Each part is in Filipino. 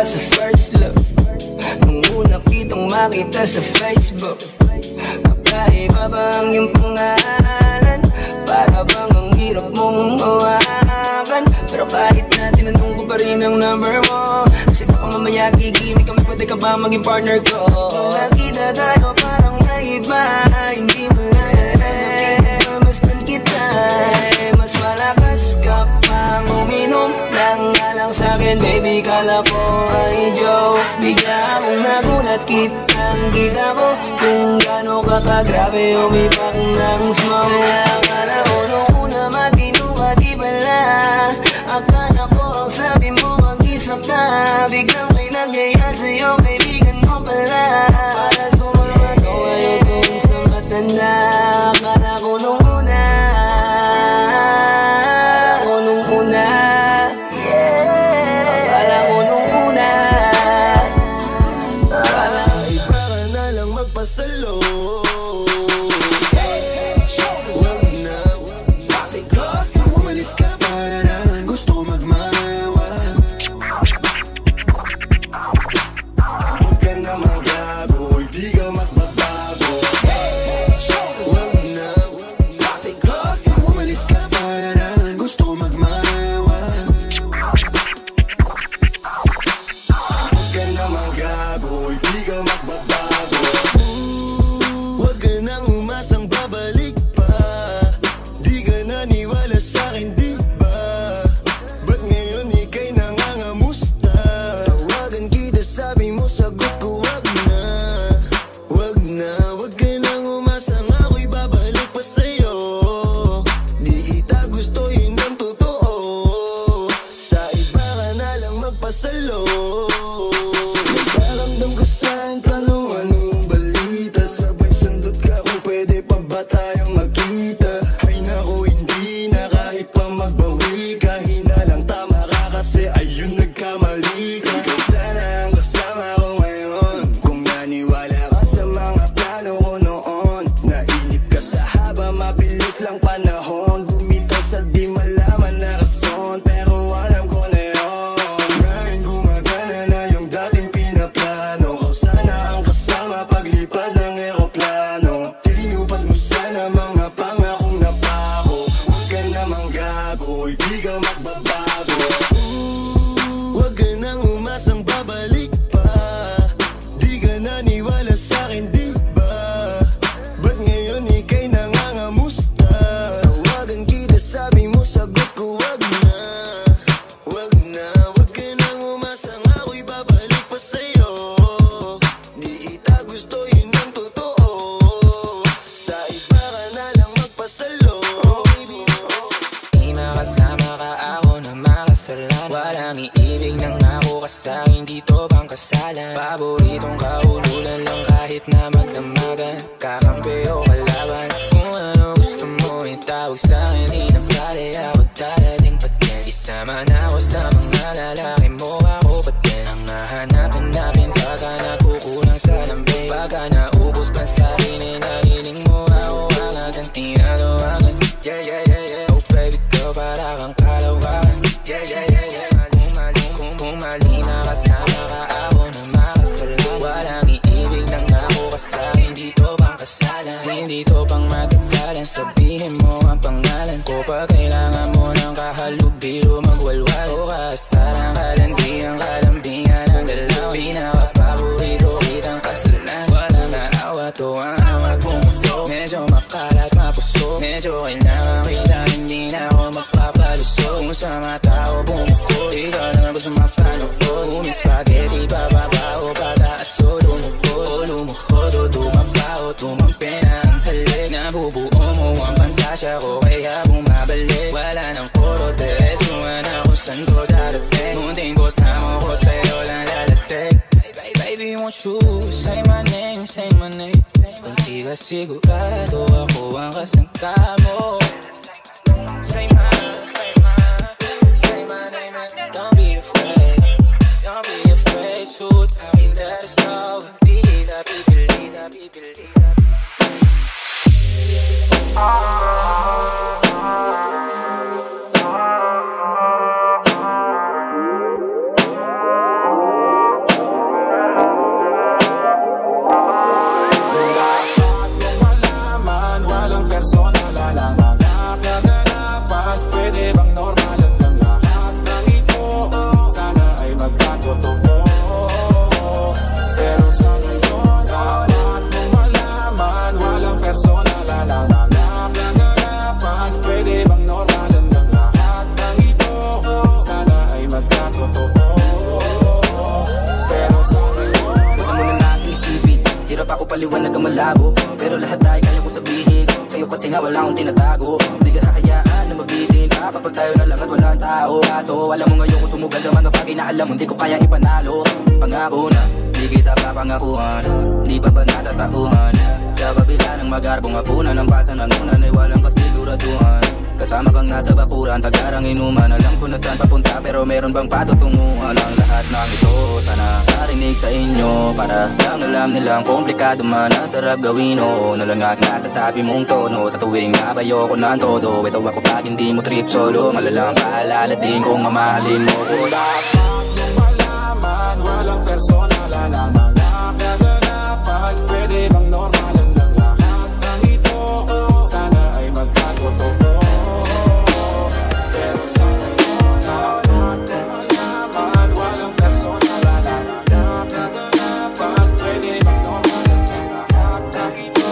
ba sa first love? Nung una kitang makita sa Facebook, kakaiba ba ang iyong pangalan? Para bang ang hirap mong hawakan? Pero kahit na tinanong ko pa rin ang number mo, kasi baka mamaya gigimik kami, pwede ka ba maging partner ko? Nakita tayo parang naiba, hindi mo na mastan kita, mas malakas ka pang uminom lang nga lang sa'kin, baby, kala ko ay joke. Bigla akong nagulat, kitang-kita ko kung gaano ka kagrabe umipak ng smoke. Kaya akala ko nung una matino ka, di pala. Akala ko ang sabi mo mag-isa ka, biglang may nagyaya sa'yo, kaibigan mo pala. Para sumama ko ayaw kong sa matanda. Akala ko nung una, akala ko nung una, Iba ka na lang magpasalo. Wag na, umalis ka para lang gusto magmawa. Huwag ka na magbago, hindi ka magbabago. Wag na, umalis ka para lang gusto magmawa. Huwag ka na magbago, hindi ka magbabago. Huwag ka nang umasang babalik pa. Di ka naniwala sa'kin, di ba? Ba't ngayon ika'y nangangamusta? Tawagan kita, sabi mo, sagot ko wag na. Wag na, wag ka nang umasang ako'y babalik pa sa'yo. Di kita gusto, yun ang totoo. Sa iba ka na lang magpasalo. Nagparamdam ko sa'kin, tanong anong balita. Sabay sundot ka kung pwede pa ba tayong magkita. Ay nako, hindi na kahit pa magbawi ka. Hinalang tama ka kasi ayun nagkamali ka. Ikaw sana ang kasama ko ngayon. Kung naniwala ka sa mga plano ko noon. Nainip ka sa haba, mabilis lang panahon. Bumitaw sa di malaman na rason, pero alam ko na yun. Ngayon gumagana na yung dating pinaplano. Kau sana ang kasama paglipad ng eroplano. Tinupad mo sana mga pangakong napako. Huwag ka namang gago, hindi ka magbabago. Huwag ka nang umasang babalik pa. Di ka naniwala sa'kin, di ba? Ba't ngayon ika'y nangangamusta? Tawagan kita, sabi mo, sagot ko wag na. Wag na, wag ka nang umasang ako'y babalik pa sa'yo. Di kita gusto, yun ang totoo. Sa iba ka na lang magpasalo. di makasama ka ako na makasalan. Walang iibig ng ako ka sa'kin, dito bang kasalan? Paboritong kaululan lang kahit na magdamagan. Kakampi o kalaban, kung ano gusto mo itawag sa'kin. Di na pala ako darating patin. Isama na ako sa mga lalaki mo, ako patin. Ang hahanapin namin pagka nagkukulang sa lambing. Pagka naubos pa sa hiniling mo, ako agad ang tinatawagan. Yeah, yeah, yeah, yeah. Oh baby girl, para kang kalawakan. Yeah, yeah, yeah, yeah. Kung mali makasama ka ako na makasalan. Walang iibig ng ako ka sa'kin, dito bang kasalan? Hindi to pang matagalan, sabihin mo ang pangalan ko. Pag kailangan mo ng kahalubilo, magwalwal o kaasaran. Kalandian, kalambingan ang dalaw. Pinakapaborito kitang kasalan. Walang naawa to ang awat mong mundo. Medyo makalat, mapuso. Medyo kailangan kita, hindi na ako magpapaluso. Kung sa mga tao bumuko, ikaw lang gusto mapanood. Umi spaghetti, bababa o pataas o lumuhod. Lumuhod o tumapa o tumampi na ang halik. Nabubuo mo ang pantasya ko, kaya bumabalik. Wala nang puro, diretsuhan ako saan ko darating. Munting kasama ko sa'yo lang lalatik. Baby, won't you say my name, say my name. Kung di ka sigurado, ako ang kasangka mo. Say my name and don't be afraid. Don't be afraid to tell me that it's no. Believe, believe. paliwanag ang malabo, pero lahat ay kaya ko sabihin sa'yo kasi nga wala akong tinatago. Di ka nakayaan na mabitin ka kapag tayo na lang at walang tao. Kaso alam mo ngayon kung sumugal naman kapag inaalam mo hindi ko kaya ipanalo. Pangako na, di kita papangakuhan, di pa ba natatauhan? Sa kabila ng magarbong hapunan ng basa ng unan ay walang kasiguraduhan. Kasama kang nasa bakuran, sa garang inuman. Alam ko na saan papunta pero meron bang patutunguhan? Ang lahat ng ito sana narinig sa inyo, para lang alam nilang komplikado man ang sarap gawin. Oo, nalangak nasasabi mong tono sa tuwing nabayo ko ng todo. Ito ako pag hindi mo trip solo, malalang paalala din kung mamahalin mo ko. Dapat mo malaman, walang personal na mga kaganapan. Pwede bang normalan lang lahat ng ito? Sana ay magkatotoo. Pero sana dapat mo malaman, walang personal na mga kaganapan. Pwede bang normalan lang lahat ng ito?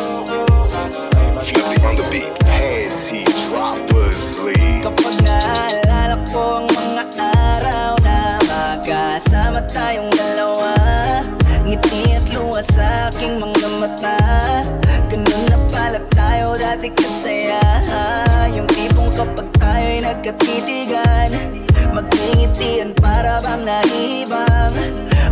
Sana ay Flippy on the beat, Panty Droppers League. Kapag naalala ko ang mga araw na magkasama tayong dalawa, ngiti at luha sa aking mga mata. Ganun na pala tayo dati kasaya, yung tipong kapag tayo'y nagkatitigan, magingitian para bang nahihibang,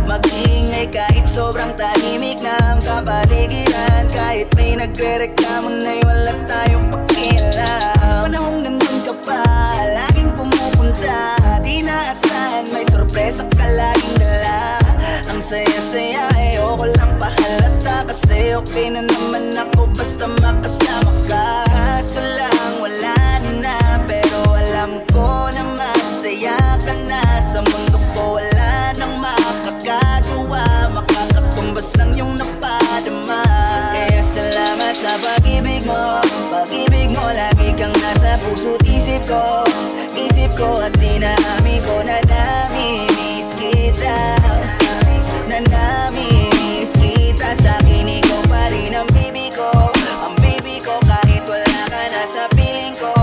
mag-iingay kahit sobrang tahimik ng kapaligiran. Kahit may nagre-reklamo na'y wala tayong pakialam. Panahong nandun ka pa, laging pumupunta, di naasahan may sorpresa ka laging dala. Ang saya-saya eh ako lang pahalata, kasi okay na naman ako basta makasama ka. Kaso lang wala na, pero alam ko na masaya ka na. Sa mundo ko wala nang makakagawa, makakatumbas lang yung napadama. Kaya salamat sa pag-ibig mo, pag-ibig mo. Lagi kang nasa puso't isip ko at dinaamin ko na nami-miss kita, na nami-miss kita. Sa akin ikaw pa rin ang baby ko, ang baby ko. Kahit wala ka na sa piling ko,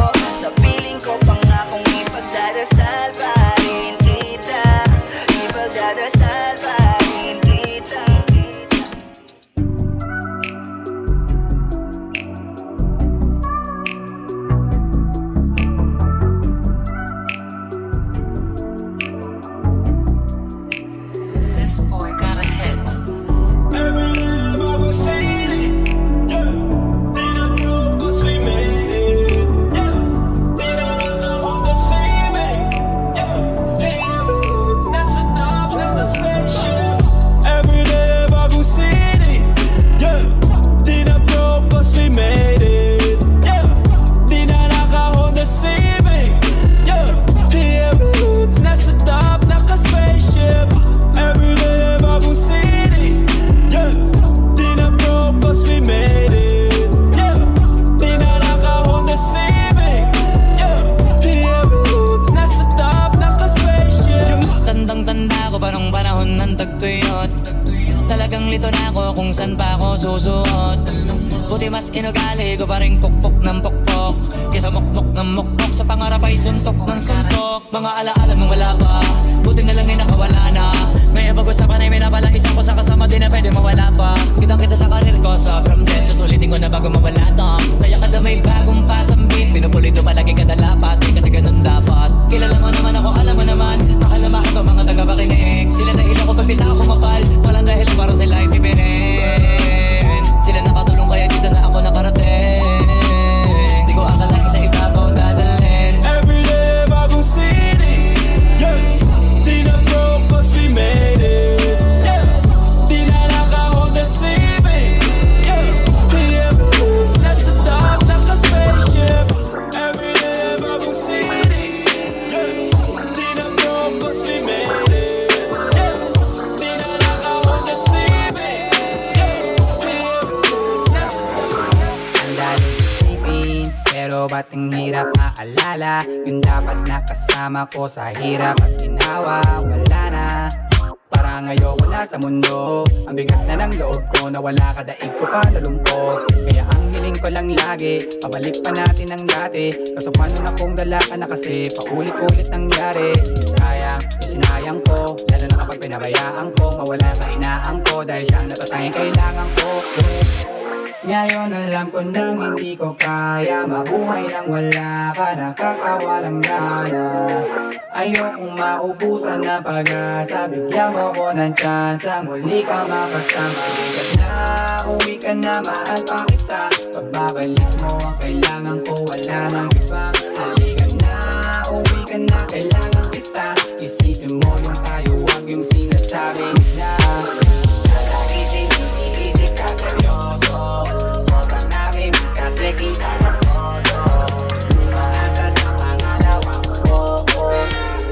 pangakong ipagdadasal pa rin kita, ipagdadasal pa rin kita. This boy got a hit. Every day bago city, yeah. Di na broke cause we made it, yeah. Di na naka-Honda Civic, yeah. Every nasa top, naka-spaceship. Every day bago city, yeah. Di na broke cause we made it, yeah. Di na naka-Honda Civic, yeah. Every nasa top, naka-spaceship. Tandang-tanda ko pa nung panahon ng tagtuyot, talagang lito na ako kung saan pa ako susuot. Buti mas inugali ko pa rin pukpok ng pukpok, kesa mukmok ng mukmok. Sa pangarap ay suntok ng suntok. Mga alaala nung wala pa, buti na lang ay nakawala na. May pag-usapan ay may napala, isang ko sa kasama din na pwede mawala pa. Kitang kita sa karir ko, sobrang bless. Susulitin ko na bago mawala to. Kaya kada may bagong pasambit, pinupulito palagi kada lapat, kasi ganun dapat. Kilala mo naman ako, alam mo naman, mahal na mahal ko mga taga-pakinig. Sila dahil ako pagpita ako mapal, walang dahil para sila ay tipirin. Sila nakatulong kaya dito na ako nakarating. Di ko akalain sa ibabaw dadalhin. Every day bago city, yeah. Di na broke cause we made it, yeah. Di na naka-Honda Civic, yeah. Nasa top, naka-spaceship. Every day bago city, yeah. Di na broke cause we made it, yeah. Di na naka-Honda Civic, yeah. Nasa top. Ang daling isipin, pero ba't ang hirap maalala? Yung dapat nakasama ko sa hirap at ginawa, wala na. Parang ayoko na sa mundo, ang bigat na ng loob ko, na wala ka daig ko pa nalungkot. Kaya ang hiling ko lang lagi, pabalik pa natin ang dati. Kaso paano na kung dala ka na, kasi paulit-ulit nangyari. Sayang, sinayang ko, lalo na kapag pinabayaan ko, mawala ka inaan ko, dahil siya ang natatanging kailangan ko. Ngayon alam ko nang hindi ko kaya mabuhay nang wala ka, nakakawalang gana. Ayokong maubusan na pag-asa, bigyan mo ko ng chance, muli ka makasama. Uwi ka na, mahal pa kita. Pagbabalik mo ang kailangan ko, wala nang iba. Halika na, uwi ka na, kailangan kita. Isipin mo yung tayo, wag yung sinasabi nila. Isip ka seryoso, sobrang nakimiss kasi kita na todo. Umaasa sa pangalawang ko,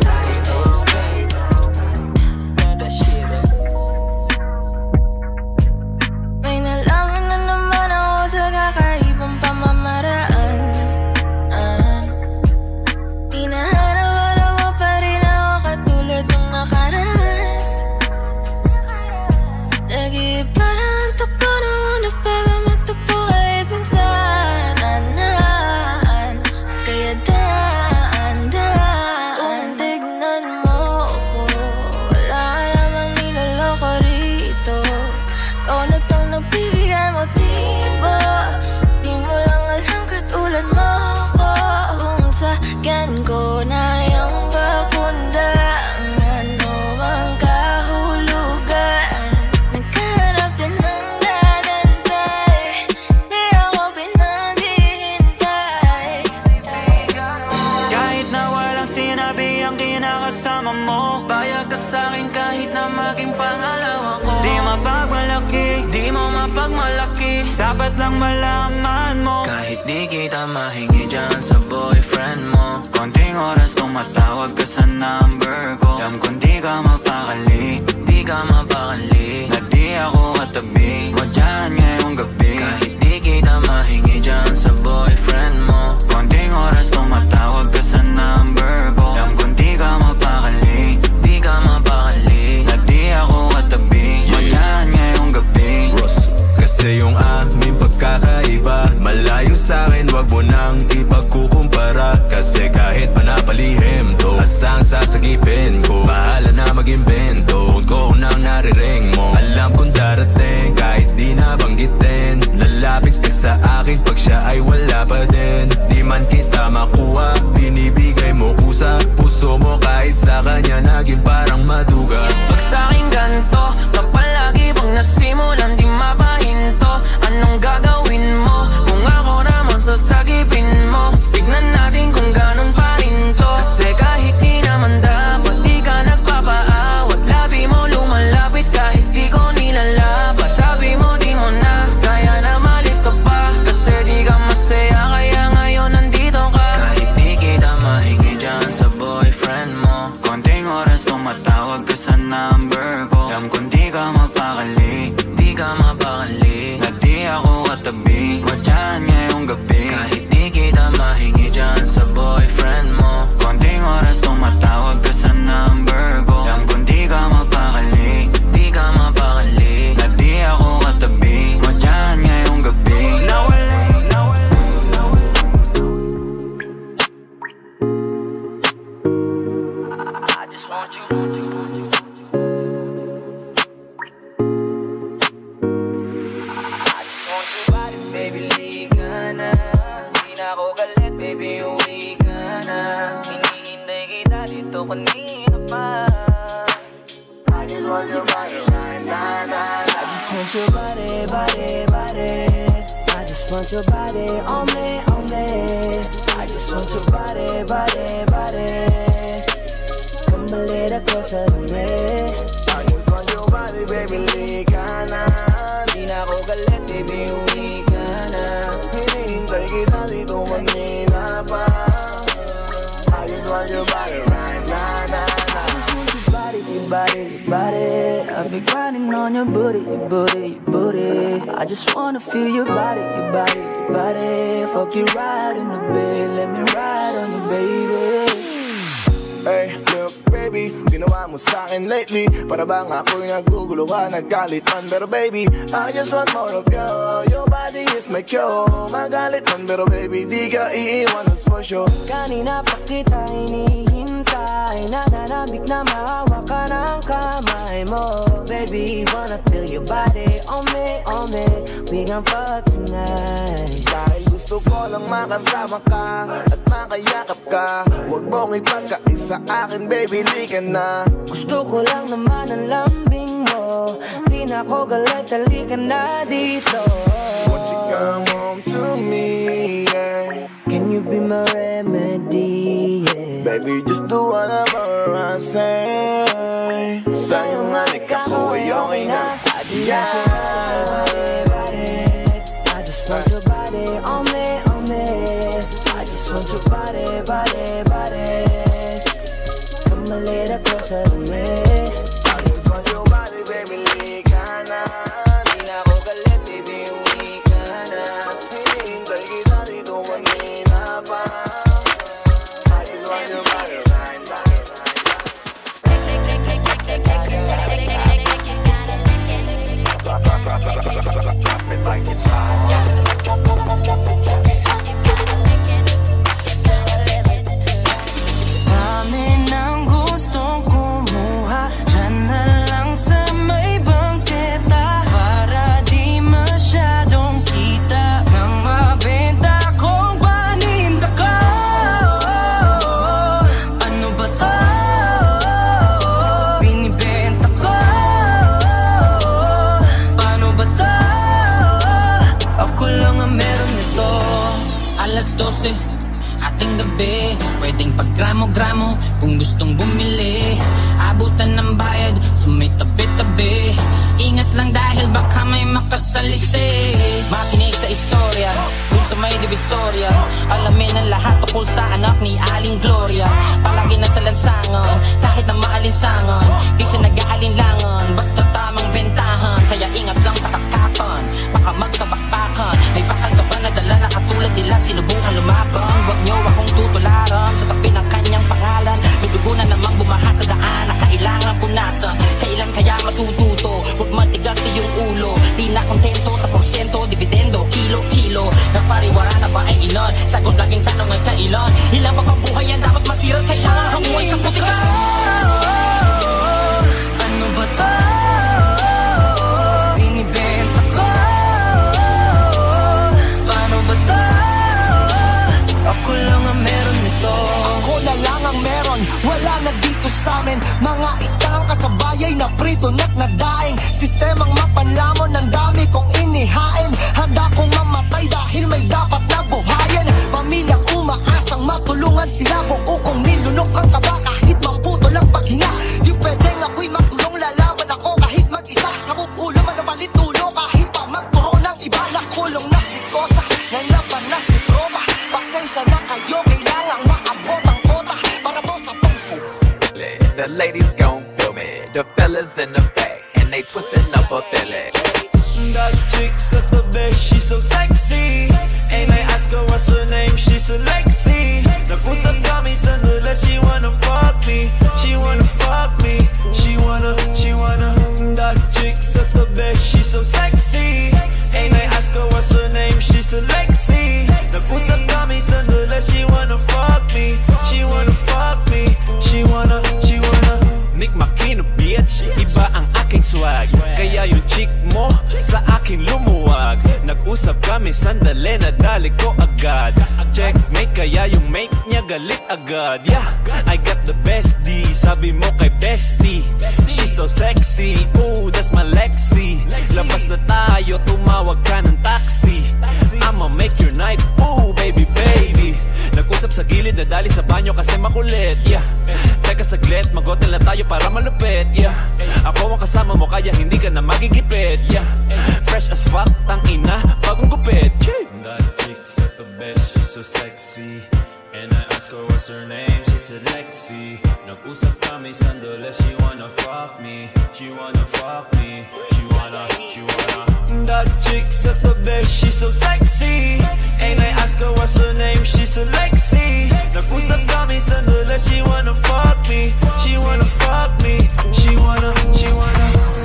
dahil those baby, that shit up. May nalaman na naman ako sa kakaibang pamamaraan. Hinahanap mo pa rin ako katulad ng nakaraan. Lagi parang takbo na una bago magtapo kahit minsan. Kaya daan, tignan mo ko. Wala ka namang niloloko rito. Ikaw na tong nagbibigay motibo. Di mo lang alam katulad mo ko. Kung sakyan ko na yung papunta ang anumang kahulugan. Naghanap din ng dadantay, di ako pinaghihintay. Kahit na walang sinabi ang kinakasama mo, payag ka sa'kin kahit na maging pangalawa ko. Di mapagmalaki, di mo mapagmalaki, dapat lang malaman mo. Kahit di kita mahingi dyan sa boyfriend mo, konting oras tumatawag ka sa number ko. Alam kong di ka mapakali, di ka mapakali, na di ako katabi mo dyan ngayong gabi. Kahit di kita mahingi dyan sa boyfriend mo, konting oras tumatawag ka sa number ko. Alam kong di ka mapakali, di ka mapakali, na di ako katabi mo dyan ngayong gabi. Ross, kasi yung aming pagkakaiba malayo sa'kin, wag mo nang ipagkukumpara. Kasi kahit panapalihim to, asang sasagipin ko, bahala na mag-invento. Phone ko nang nariring mo, alam kong darating kahit di nabanggitin. Lalapit ka sa akin pag siya ay wala pa din. Di man kita makuha, binibigay mo kusa puso mo kahit sa kanya naging parang maduga. Pag sa'king ganto, kapalagi bang nasimulan di mapahinto. Anong gagawin mo kung ako naman sasagipin mo? Tignan natin kung ganun pa rin to. Kasi kahit di naman dapat di ka nagpapaawat, labi mo lumalapit kahit di ko nilalaba. Sabi mo di mo na kaya na malito pa, kasi di ka masaya kaya ngayon nandito ka. Kahit di kita mahingi dyan sa boyfriend mo, konting oras tumatawag ka sa number ko. Alam kong di ka mapakali, di ka mapakali, na di ako katabi mo dyan ngayong gabi. Kahit di kita mahingi dyan sa boyfriend mo, konting oras tumatawag ka sa number ko. Alam kong di ka mapakali, di ka mapakali, na di ako katabi mo dyan ngayong gabi. I just want you. I just want your body, baby, liga na. Di na ako galit, baby, uwi ka na. Hinihintay kita dito kanina pa. I just want your body, I just want your body, body, body. I just want your body on me, on me. I just want your body, body, body. Come a little closer to me. I just want your body, baby, liga na. Di na ako galit, baby, uwi ka na. Hinihintay kita dito kanina pa. I just want your body right now, now, now. I just want your body, your body, your body. I've been grinding on your booty, your booty, your booty. I just wanna feel your body, your body, your body. Fuck you right in the bed, let me ride on you, baby. Hey, look baby, ginawa mo sa'kin lately, para bang ako'y naguguluhan, naggalit man. Pero baby, I just want more of you. Your body is my cure. Magalit man, pero baby, di ka iiwan, that's for sure. Kanina pa kita hinihintay, nananabik na mahawak ka ng kamay mo. Baby, wanna feel your body on me, on me. we gon' fuck tonight. Dahil gusto ko lang makasama ka at makayakap ka. Huwag mong ipagkaisa akin, baby, lika na. Gusto ko lang naman ang lambing mo. Di na ako galit, halika na dito. Won't you come home to me, yeah? Can you be my remedy, yeah? Baby, just do whatever I say. Sa'yong halik ako ay okay na. Yeah. I just want your body on me, on me. I just want your body, body, body. Come a little closer to me. I just want your body, baby, lika na. Di na ako galit, baby, uwi ka na. Hinihintay kita dito kanina pa. I just want your body, body, body. Drop it like it's hot. Dami ng gustong kumuha, dyan na lang sa may bangketa, para di masyadong kita nang mabenta kong paninda ko. Ano ba to? Binibenta ko. Paano ba to? Ako lang ang meron nito. Alas 12, ating gabi, pwedeng paggramo-gramo kung gustong bumili. Abutan ng bayad sa may tabi-tabi. Ingat lang dahil baka may makasalisi. Makinig sa istorya dun sa may divisoria. Alamin ang lahat tungkol sa anak ni Aling Gloria. Palagi na sa lansangan, kahit na maalinsangan, di siya nag-aalinlangan, basta tamang bentahan. Kaya ingat lang sa kakapan, baka magkabakbakan. May bakal ka ba na dala na katulad nila, sinubukan lumaban. Huwag niyo akong tutularan sa tabi ng kanyang pangalan. May dugo na namang bumaha sa daan na kailangan punasan. Kailan kaya matututo? Huwag matigas sa iyong ulo. Di na kontento sa porsyento, dividendo, kilo-kilo. Napariwara na ba ay ilan? Sagot laging tanong ay kailan? Ilang pa pang buhay yan dapat masira? Kailangan hanguan sa putika. Ano ba to? Binibenta ko. Paano ba to? Ako lang ang meron nito. Ako na lang ang meron, wala na dito sa'min. Mga istahang kasabayay na prito na't nadaing. Sistemang mapanlamon, ang dami kong inihain. Handa kong mamatay dahil may dapat na buhayin. Pamilyang umaasang matulungan sila. Kung nilunok ang kaba kahit mamputo lang paghinga. Di pwedeng ako'y magulong, lalaban ako kahit mag-isa. Sa ulo man na palitulo kahit pa magturo ng iba. Nakulong na si Kosa, nalaban na si Tropa. Pasensya na kayo, kailangang maabot ang kota para to sa puso. The ladies gon' feel me, the fellas in the back, and they twisting up her belly. That chick's at the best, she's so sexy. And I ask her what's her name, she's a Lexi. Nag-usap kami sa nula, she wanna fuck me. She wanna fuck me, she wanna. That chick's at the best, she's so sexy. And I ask her what's her name, she's a Lexi. Nag-usap kami sa nula, she wanna fuck me. She wanna fuck me, she wanna. Nick Makino bitch, iba ang aking swag. Kaya yung chick mo sa akin lumuwag. Nag-usap kami sandali, nadali ko agad. Checkmate, kaya yung mate niya galit agad. Yeah, I got the bestie, sabi mo kay bestie. She's so sexy, ooh, that's my Lexi. Labas na tayo, tumawag ka ng taxi. I'ma make your night, ooh, baby, baby. Nag-usap sa gilid, nadali sa banyo kasi makulit. Yeah, teka saglit, mag-hotel na tayo para malupit. Yeah, ako ang kasama mo kaya hindi ka na magigipit. Yeah, fresh as fuck, tang ina, bagong gupit. That chick's at the best, she's so sexy. And I ask her what's her name, she said Lexi. Nag-usap kami sandali, she wanna fuck me. She wanna fuck me, she wanna. That chick's at the best, she's so sexy. And I ask her what's her name, she's a Lexi. Nag-usap kami sandali, she wanna fuck me. She wanna fuck me, she wanna.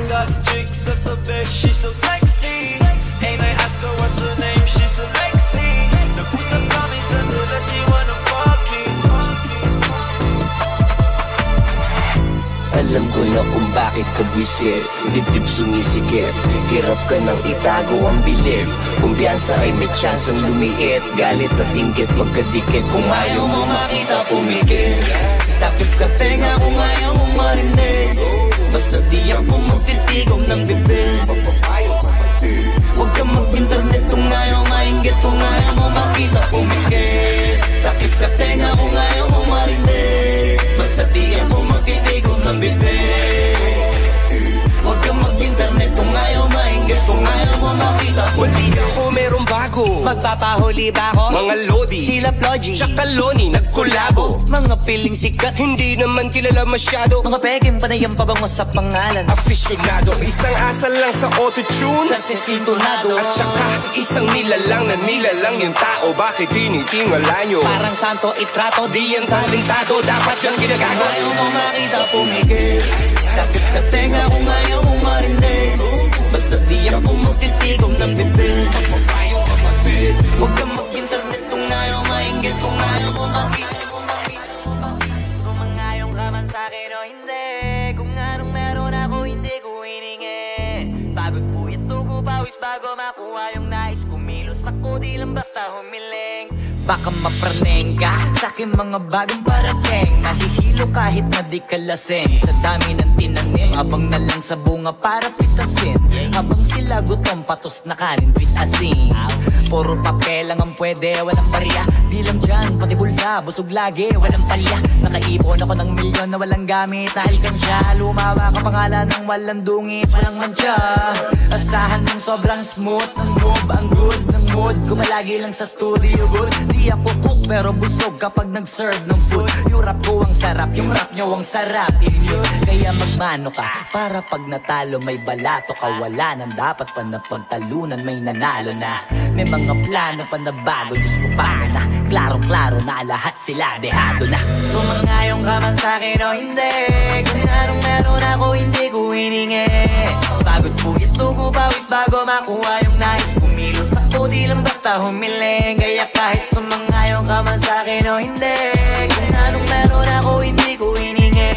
That chick's at the best, she's so sexy. And I ask her what's her name, she's a Lexi. Nag-usap kami sandali, she wanna fuck me. Alam ko na dahilan kung bakit ka buwisit. Dibdib sumisikip, hirap ka nang itago ang bilib. Kumpiyansa ay may chance ang lumiit. Galit at inggit magkadikit. Kung ayaw mo makita pumikit, takip ka tenga kung ayaw mo marinig. Basta di ako magtitigom ng bibig. Huwag ka mag-internet kung ayaw mainggit. Kung ayaw mo makita pumikit, takip ka tenga kung ayaw mo marinig. Basta di ako magtitigom ng bibig. Huwag ka mag-internet kung ayaw mainggit. Kung ayaw mo makita pumikit. Ako merong bago, magpapahuli ba ako? Mga Lodi, sila Plogy, tsaka Loni nagkolabo. mga piling sikat, hindi naman kilala masyado. mga peking panayang pabango sa pangalan. Afisyonado, isang asal lang sa auto-tune. Kasi sintonado, at saka isang nilalang na nilalang yung tao. Bakit tinitingala nyo? parang santo itrato, Di yan talentado, dapat yung ginagawa. ayaw mo makita pumigil. Takip ka tenga kung ayaw mo marinig. Basta di ako magtitigom ng bibig. Ayaw ka matid. Huwag kang mag-internet kung ayaw mainggit. Kung ayaw mo makita. Kung mangayong ka man sa'kin o hindi, kung anong meron ako hindi ko hiningi. Pagod po ito ko pawis bago makuha yung nais. Kumilos ako di lang basta humiling. Baka mapraneng ka sa'king mga bagong parating. Mahihilo kahit na di ka lasing. Sa dami ng tinanim, abang na lang sa bunga para pitasin. Habang sila gutom, patos na kanin with asin. Puro papel lang ang pwede, walang barya. Di lang dyan, pati bulsa, busog lagi, walang palya. Nakaipon ako ng milyon na walang gamit. Naalkansya, lumawa ka pangalan ng walang dungit, walang mantsa. Asahan ng sobrang smooth ng move, ang good ng mood. Kumalagi lang sa studio good. Di ako cook pero busog kapag nag-serve ng food. Yung rap ko ang sarap, yung rap nyo ang sarap. Immune, kaya magmano ka para pag natalo may balato ka. Wala nang dapat pa na pagtalunan, may nanalo na. May mga plano pa na bago, Diyos ko paano na. Klarong-klaro na lahat sila dehado na. Sumangayong ka man sa'kin o hindi, kung anong meron ako hindi ko hiningi. Pagod po ito ko pawis bago makuha yung nais. Kumilos ako di lang basta humiling. Kaya kahit sumangayong ka man sa'kin o hindi, kung anong meron ako hindi ko hiningi.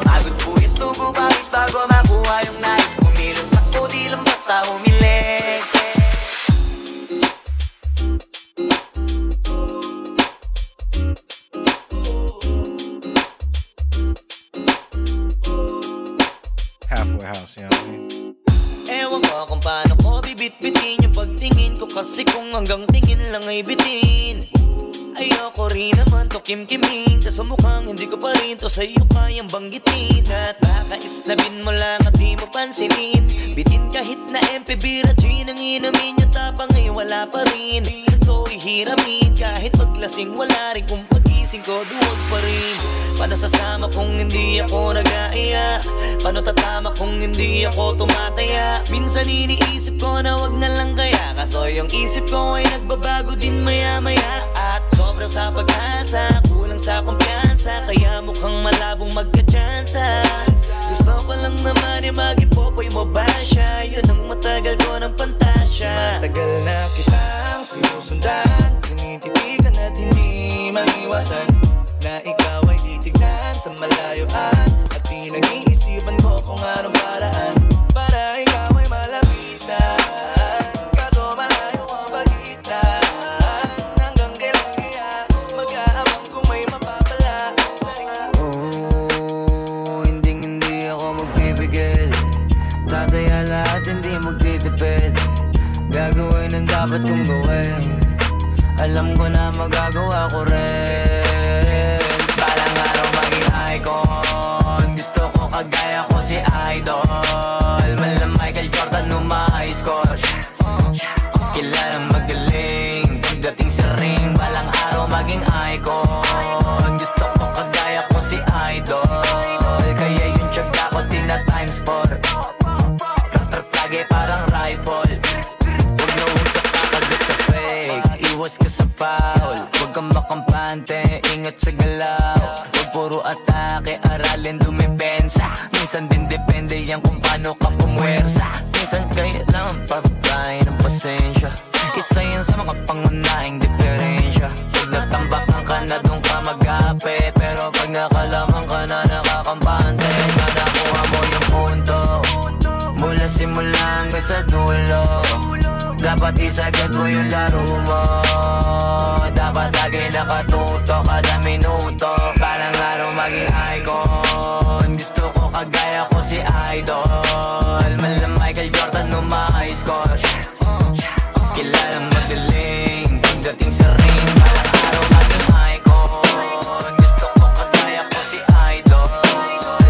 Pagod po ito ko pawis bago makuha yung nais. Kumilos ako di lang basta humiling. Halfway house, you know what I mean? Ewan ko kung paano ko bibit-bitin yung pagtingin ko. Kasi kung hanggang tingin lang ay bitin, ayoko rin naman to kim-kiming. Kaso mukhang hindi ko pa rin to sa'yo kayang banggitin. At nakaisnabin mo lang at di mo pansinin. Bitin kahit na MP, bira, gin ang inumin. Yung tapang ay wala pa rin. Sa to ihiramin kahit paglasing wala rin. Kung pagising ko duwag pa rin. Paano sasama kung hindi ako nag-aaya? Paano tatama kung hindi ako tumataya? Minsan iniisip ko na wag na lang kaya. Kaso yung isip ko ay nagbabago din maya-maya. At sobrang sa pag-asa, kulang sa kumpiyansa. Kaya mukhang malabong magka-chansa. Gusto ko lang naman yung mag-ipopoy mo ba siya? Yun ang matagal ko ng pantasya. Matagal na kitang sinusundan, tinititigan at hindi maiwasan na ikaw ay titignan sa malayuan. At pinag-iisipan ko kung anong paraan para ikaw ay malapitan. Kaso malayo ang pagitan. Hanggang kailan kaya mag-aabang kung may mapapala sa Hindi ako magpipigil. Tataya lahat, hindi magtitipid. Gagawin ang dapat kong gawin. Alam ko na magagawa ko rin. Balang araw maging icon. Gusto ko kagaya ko si Idol. Mala Michael Jordan nung ma-high score. Kilalang magaling pagdating sa ring. Balang araw maging icon. Gusto ko kagaya ko si Idol. Kaya yung tiyaga ko tina-times 4. Rat-rat lagi parang rifle. Huwag na huwag ka kakagat sa fake. Iwas ka sa foul. Huwag kang makampante, ingat sa galaw. Huwag puro atake, aralin dumipensa. Minsan din depende yan kung paano ka pumwersa. Minsan kailangan pagkain ng pasensya. Isa yan sa mga pangunahing diferensya. Pag natambakan ka na doon ka mag-apit. Pero pag nakalaman ka na nakakampante, sana kuha mo dulo. Dapat isagad mo yung laro mo. Dapat lagi nakatuto kada minuto. Parang araw maging icon. Gusto ko kagaya ko si Idol. Mala Michael Jordan nung ma-high score. Kilalang magaling pagdating sa ring. Parang araw maging icon. Gusto ko kagaya ko si Idol.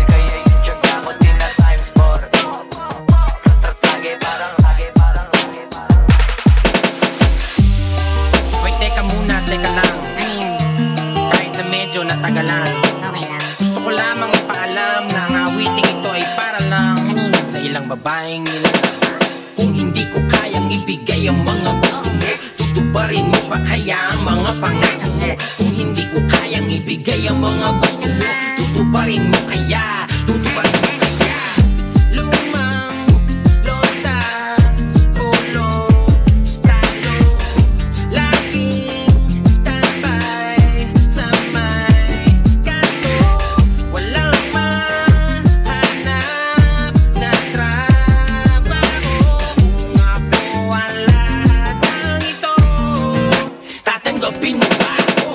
Kaya yung tiyaga ko din na times 4. Tatagay parang Wait, teka muna, teka lang. Kahit na medyo natagalan, gusto ko lamang ipaalam na ang awiting ito ay para lang sa ilang babaeng nilalang. Kung hindi ko kayang ibigay ang mga gusto mo, tutuparin mo pa kaya ang mga pangako mo. Kung hindi ko kayang ibigay ang mga gusto mo, tutuparin mo kaya, tutuparin mo kaya. Lumang lota, polo, stalo, laging standby sa may kanto. Walang mahanap na trabaho. Kung ako ang lahat ng ito, tatanggapin mo ba ako?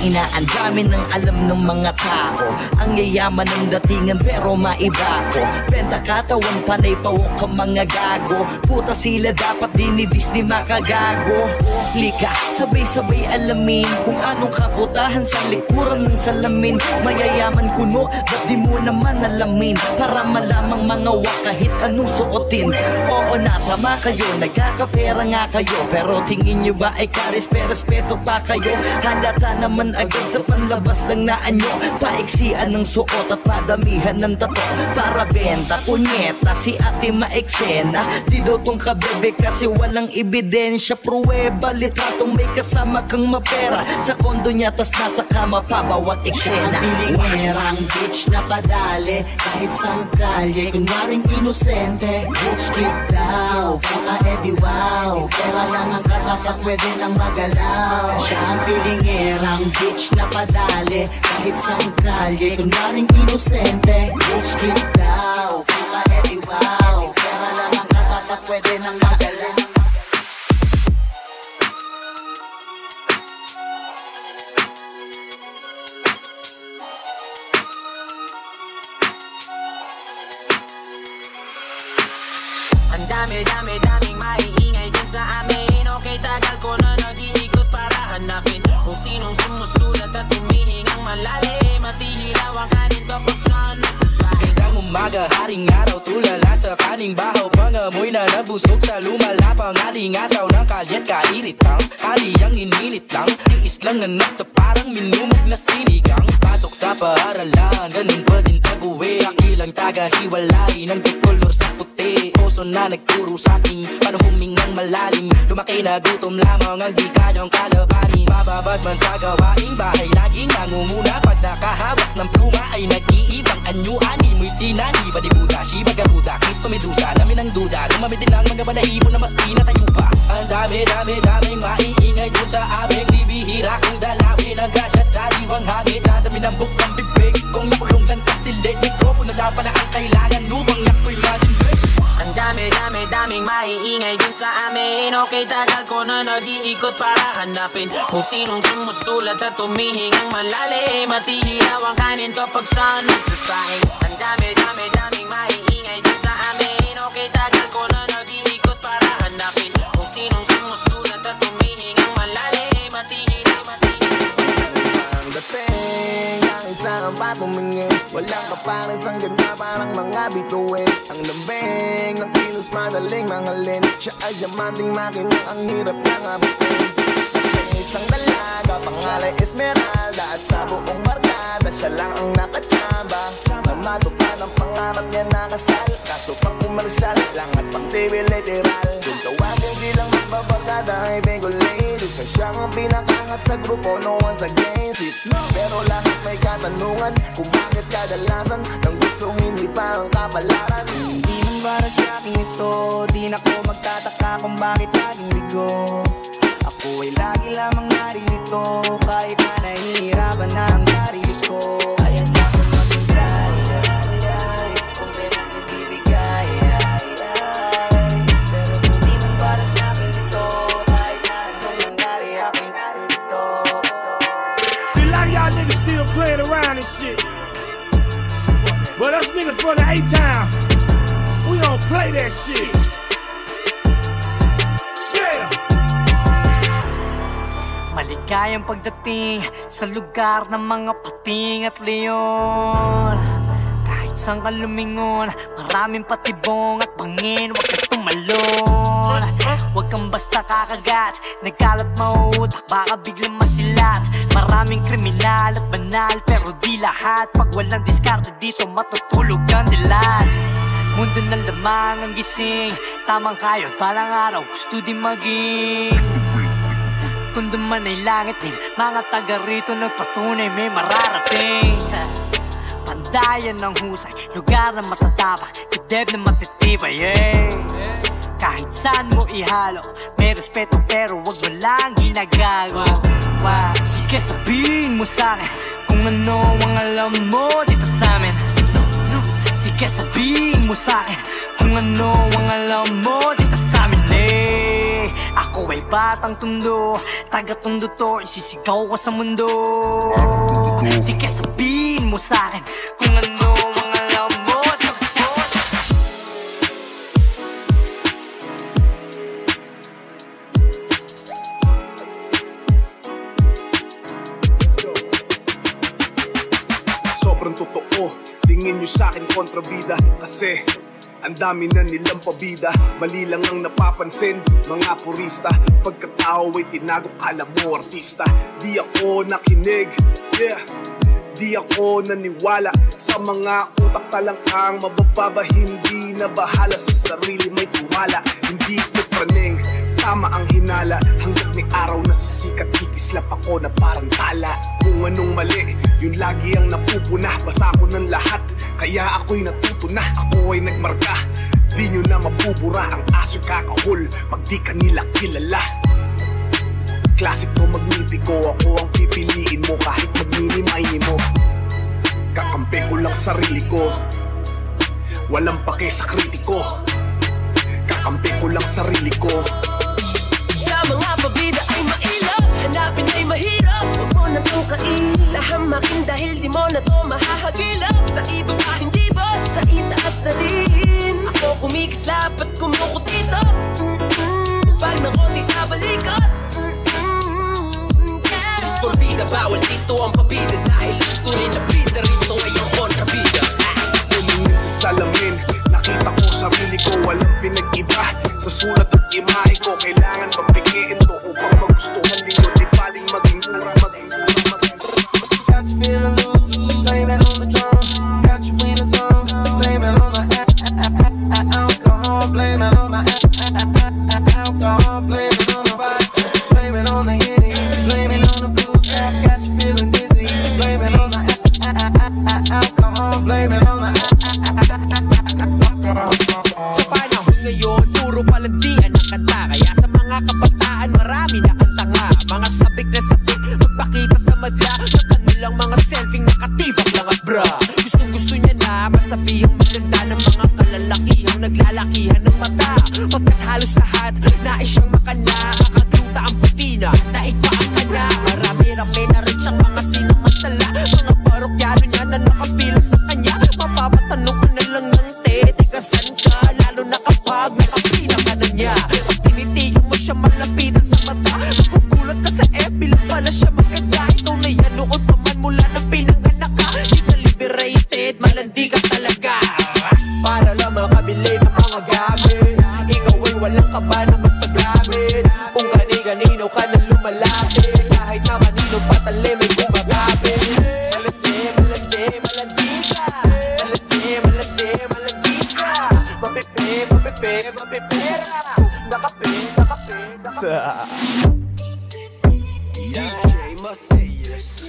Ina, ang dami ng alam ng mga tao. Ang yayaman ng datingan pero maiba ko. Benta katawan, panay pawok ang mga gago. Puta sila dapat dinidis di makagago. Lika, sabay-sabay alamin kung anong kaputahan sa likuran ng salamin. Mayayaman kuno, ba't di mo naman alamin? Para malamang mga wak kahit anong suotin. Oo na, tama kayo, nagkakapera nga kayo. Pero tingin nyo ba ay karespeto pa kayo? Halata naman agad sa panlabas lang na anyo. Paiksian ng suot at padamihan ng tato. Para benta, punyeta, si ate maeksena. Di daw tong kabebe kasi walang ebidensya. Pruweba, litratong may kasama kang mapera. Sa kondo niya tas nasa kama pa bawat eksena. Bilingerang bitch na padali kahit sang kalye. Kunwaring inosente, bitch kid daw. Baka edi wow, pera lang ang katapat, pwede nang magalaw. Siya ang bilingerang bitch na padali kahit sang kalye. Kunwaring inosente, bitch kid daw. Baka edi wow, pera lang ang katapat, pwede nang magalaw. Ang daming maiingay dyan sa amin. Okay, tagal ko na nag-iikot para hanapin kung sinong sumusulat at humihingang malalim. At ihilaw ang kanin kapag saan nagsasakin. Gandang umaga, haring araw, tulala sa kaning bahaw. Pangamoy na nabusog sa lumalapang alingasaw ng kalyat kairitang haliyang ininit lang. Tiis lang anak sa parang minumog na sinigang. Pasok sa paaralan, ganun pa din pag-uwi. Akilang taga-hiwalay ng kolor sa puti. Oso na nagturo sa'king paano humingang malalim. Lumaki na gutom lamang ang di kayang kalabanin. Mababad man sa gawaing bahay, laging nangunguna. Pag nakahawak ng pluma ay nag-iibang anyuani. Mo'y sinani, badibuda, shiba garuda, Kristo medusa, dami ng duda. Dumami din lang mga balahibo na mas pinatayo pa. Ang daming maiingay dun sa aming bibihira kong dalawin. Nag-asyat sa diwang hangin, sa dami ng bukang bibig. Kung nakulong lang sa silid, mikropono lang pa na ang kailangan. Lubang yakpo'y madinbig. Ang daming maiingay dun sa amin. Okay, tagal ko na nag-iikot para hanapin kung sinong sumusulat at humihingang malalim. At ihilaw ang kanin kapag saan nagsasaing. Ang daming maiingay dun sa amin. Okay, tagal ko na nag-iikot para hanapin kung sinong sumusulat at humihingang malalim. At ihilaw ang dating, ang isang patumingin. Walang kapares, ang ganda parang mga bituin. Ang lambing ng kilos, madaling mangalin. Siya ay diamanting makina, ang hirap nang abutin. Isang dalaga, pangalay Esmeralda. At sa buong barkada, siya lang ang nakachamba. Na matupad ang pangarap niya nakasal. Kaso pang komersyal lang at pang TV literal. Kung tawagin silang magbabarkada ay bagel ladies. lahat sa grupo, no one's against it. Pero lahat may katanungan kung bakit kadalasan ang gusto hindi pa ang kapalaran. Hindi man para sa akin ito, di na ko magtataka kung bakit laging bigo. Ako ay lagi lamang naririto, kahit na nahihirapan na ang sarili ko. Kaya na ako magbigay, kung kailan ibibigay. Pero hindi man para sa akin ito, kahit na anong nangyari aking naririto. See, a lot of y'all niggas still playing around and shit, but us niggas from the A-Town, we don't play that shit. Maligayang pagdating sa lugar ng mga pating at leon. Kahit saan ka lumingon, maraming patibong at bangin, huwag kang tumalon. Huwag kang basta kakagat, nagkalat mauutak, baka biglang masilat. Maraming kriminal at banal, pero di lahat. Pag walang diskarte dito, matutulog ang dilat. Mundo ng lamang ang gising, tamang kayo, balang araw gusto din maging. Kung duman ay langit din, mga taga rito nagpatunay may mararating. Pandayan ng husay, lugar na matatapang, dibdib na matitibay, yeah. Kahit saan mo ihalo, may respeto pero wag mo lang ginagago. Sige sabihin mo sa'kin kung ano ang alam mo dito sa'min. Sige sabihin mo sa'kin kung ano ang alam mo dito sa'min, eh. Ako ay batang tundo, taga-tundo to, isisigaw ko sa mundo. Sige sabihin mo sa'kin kung ano ang alam mo dito sa'min. Sobrang totoo, tingin nyo sa'kin kontrabida. Kasi ang dami na nilang pabida, mali lang ang napapansin mga purista. Pagkatao ay tinago, kala mo artista. Di ako nakinig, yeah. Di ako naniwala sa mga utak talang ang mabababa. Hindi na bahala sa sarili, may tiwala. Hindi ko praning, tama ang hinala. Hanggat may araw na sisikat, kikislap ako na parang tala. Kung anong mali, yun lagi ang napupuna. Basa ko ng lahat, kaya ako'y natuto na. Ako ay nagmarka, di nyo na mapubura. Ang aso'y kakahol pag di ka nila kilala. Classic to magnipi ko, ako ang pipiliin mo kahit magmini-mini mo. Kakampi ko lang sarili ko, walang pake sa kritiko. Kakampi ko lang sarili ko. Sa mga pabida ay mailap, hanapin ay mahirap. Huwag mo na itong kailahamakin dahil di mo na to mahahagilap. Sa iba pa hindi ba, sa itaas na rin. Ako kumikislap at kumukot dito. Pag nakonti sa balikat. Pabida, bawal dito ang pabida dahil tunay na bida rito ay ang kontrabida. Tumingin sa salamin, nakita ko sarili ko, walang pinag-iba. Sa sulat at imahe ko, kailangan papikiin to upang magustuhan ninyo. Di paling maging mura, maging mura. Got you feeling loose, blame it on the drum. Got you in the zone, blame it on the alcohol. Blame it on the alcohol, blame it on the vibe. Blame it on the hitting, blame it on the blue trap. Got you feeling dizzy, blame it on the alcohol. Blame it on the Sa panahon ngayon, puro palandian ang kanta. Kaya sa mga kabataan, marami na ang tanga. Mga sabik na sabik, magpakita sa madla ng kanilang mga selfie nakatibak lang at bra. Gustong-gusto niya na masabihang maganda ng mga kalalakihang naglalakihan ng mata. Pagkat halos lahat, nais siyang makana. Kakaduta ang patina, naigpaan ka na. Marami-rami na rin siyang mga sinamantala. Mga parokyano niya na nakabilang sa kanya. Mapapatanong ka na lang ng teka saan ka, lalo na kapag nakapina ka na niya. Pag tinitigan mo siya malapitan sa mata, magugulat ka sa FB lang pala siya maganda. Ikaw na yan noon pa man mula na pinanganak ka. Di ka liberated, malandi ka talaga. Para lang makabili ng mga gamit, ikaw ay walang kaba na magpagamit. Kung gani-ganino ka na lumalapit, kahit na kanino patali may gumagapit. Malandi, malandi, malandi ka. Malandi, malandi, malandi ka. Mapipe, mapipe, mapipera. Nakape, nakape, nakape. DJ Matthias.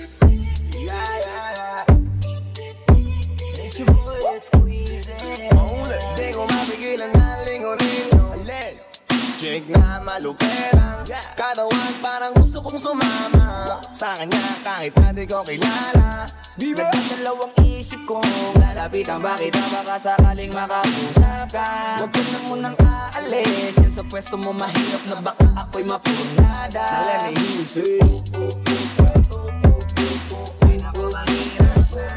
Ain't your boy squeezing? Di ko mapigilan na lingunin. Jake na maluperang katawan parang gusto kong sumama sa kanya kahit na di ko kilala. Nagdadalawang isip kong lalapitan ba kita baka sakaling makausap ka. Huwag ka na munang aalis, yan sa pwesto mo mahirap na baka ako'y mapunada. Nalanihisip ay naku mahirap na.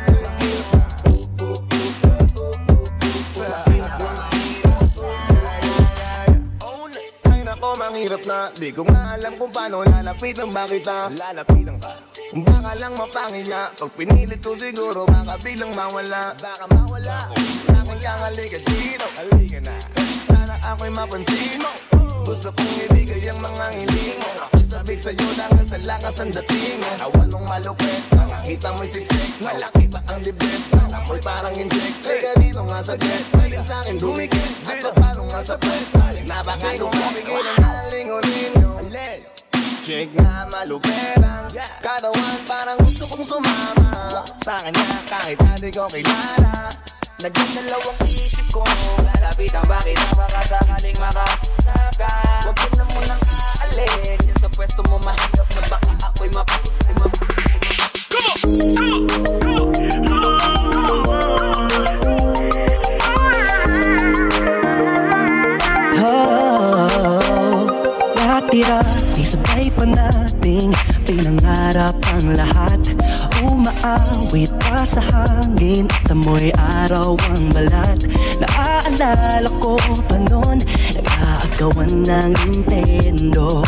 Ako manghirap na, di ko nga alam kung paano lalapitan ba kita. Lalapitan ka baka lang mapangiya, pag pinilit ko siguro baka biglang mawala. Baka mawala, sa'kin kang halika dito. Halika na, sana ako'y mapansin mo. Gusto kong ibigay ang mga hiling mo. Sabik sa'yo dahil sa lakas ang dating mo. Awan mong malupit, makakita mo'y siksik. Malaki ba ang dibdib, ako'y parang inject. Kaya dito nga sa jet, pwedeng sa'kin dumikit. At paano nga sa pet, napaka kung mabigil ang nalingunin nyo. Jake na maluperang katawan parang gusto kong sumama sa kanya kahit na di ko kilala. Nagdadalawang isip ko lalapitan ba kita baka sakaling makausap ka. Huwag ko na munang aalis, yan sa pwesto mo mahirap na baka ako'y Dati sabay pa nating pinangarap ang lahat. Umaawit pa sa hangin at amoy araw ang balat. Naaalala ko pa noon, nag-aagawan ng Nintendo.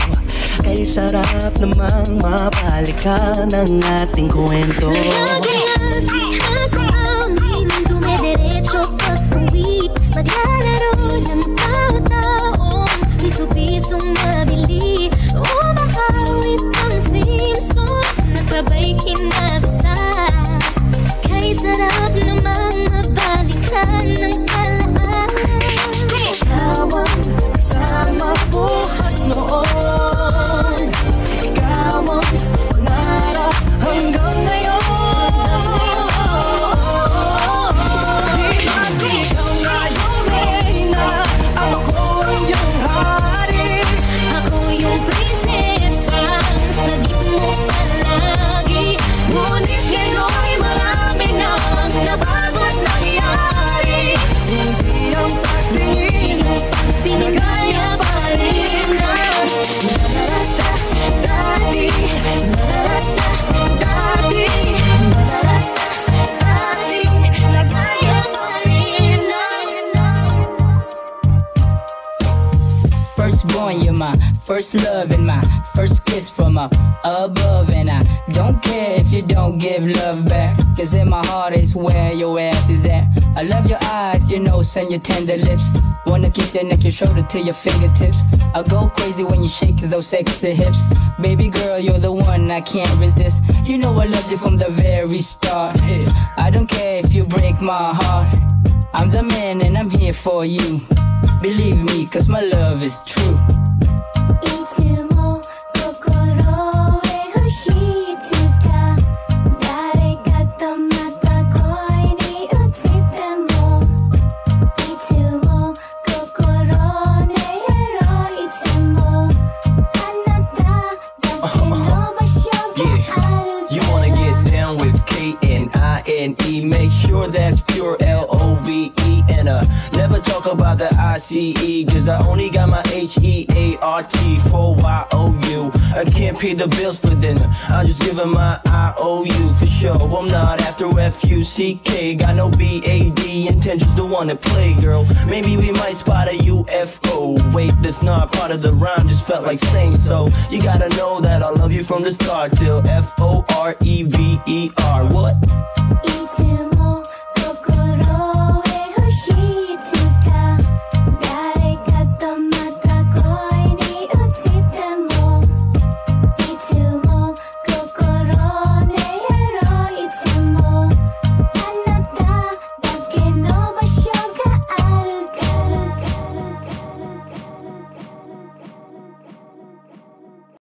Kay sarap namang mabalikan ang ating kwento. Lagi-lagi sa amin ang dumidiretso pag-uwi. Maglalaro ng tao-taong piso-pisong nabili. Umahawit ang theme song nasabay kinabasa. Kay sarap namang mabalikan ng alaala. Ikaw ang kasama buhat noon. Ikaw ang pangarap hanggang ngayon. Di ba't ikaw nga yung reyna, ako ang iyong hari. Ako yung prinsesa, sagip mo palagi. Ngunit ngayon'y marami nang nabago't nangyari. Hindi ang pagtingin, tinagaya pa rin na. Narata, dati, narata, dati, narata, dati, nagaya pa rin na. Firstborn, you're my first love and my first kiss from up above. And I don't care if you don't give love back, cause in my heart is where your ass is at. I love your eyes, your nose and your tender lips. Wanna kiss your neck, your shoulder to your fingertips. I go crazy when you shake those sexy hips. Baby girl, you're the one I can't resist. You know I loved you from the very start. I don't care if you break my heart. I'm the man and I'm here for you. Believe me, cause my love is true. K-N-I-N-E, make sure that's pure L-O-V-E. And never talk about the I-C-E, cause I only got my H-E-A-R-T for Y-O-U. I can't pay the bills for dinner, I just give 'em my I-O-U for sure. I'm not after F-U-C-K, got no B-A-D intentions to wanna play, girl. Maybe we might spot a UFO. Wait, that's not part of the rhyme, just felt like saying so. You gotta know that I love you from the start till F-O-R-E-V-E-R. What?